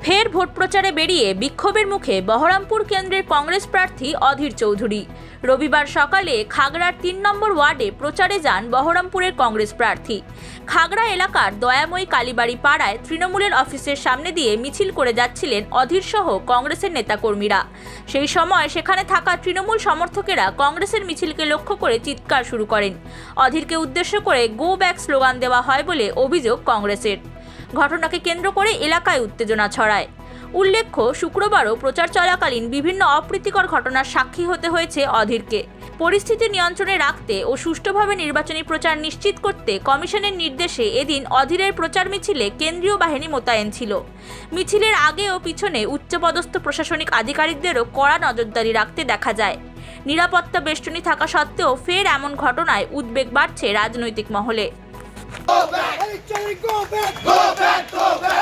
ফের ভোট প্রচারে বেরিয়ে বিক্ষোভের মুখে বহরমপুর কেন্দ্রের কংগ্রেস প্রার্থী অধীর চৌধুরী। রবিবার সকালে খাগড়ার ৩ নম্বর ওয়ার্ডে প্রচারে যান বহরমপুরের কংগ্রেস প্রার্থী। খাগড়া এলাকার দয়াময়ী কালীবাড়ি পাড়ায় তৃণমূলের অফিসের সামনে দিয়ে মিছিল করে যাচ্ছিলেন অধীর সহ কংগ্রেসের নেতাকর্মীরা। সেই সময় সেখানে থাকা তৃণমূল সমর্থকেরা কংগ্রেসের মিছিলকে লক্ষ্য করে চিৎকার শুরু করেন। অধীরকে উদ্দেশ্য করে গো ব্যাক স্লোগান দেওয়া হয় বলে অভিযোগ কংগ্রেসের। ঘটনাকে কেন্দ্র করে এলাকায় উত্তেজনা ছড়ায়। উল্লেখ্য, শুক্রবারও প্রচার চলাকালীন বিভিন্ন অপ্রীতিকর ঘটনার সাক্ষী হতে হয়েছে অধীরকে। পরিস্থিতি নিয়ন্ত্রণে রাখতে ও সুষ্ঠুভাবে নির্বাচনী প্রচার নিশ্চিত করতে কমিশনের নির্দেশে এদিন অধীরের প্রচার মিছিলে কেন্দ্রীয় বাহিনী মোতায়েন ছিল। মিছিলের আগে ও পিছনে উচ্চপদস্থ প্রশাসনিক আধিকারিকদেরও কড়া নজরদারি রাখতে দেখা যায়। নিরাপত্তা বেষ্টনী থাকা সত্ত্বেও ফের এমন ঘটনায় উদ্বেগ বাড়ছে রাজনৈতিক মহলে। Go back! Go back! Go back!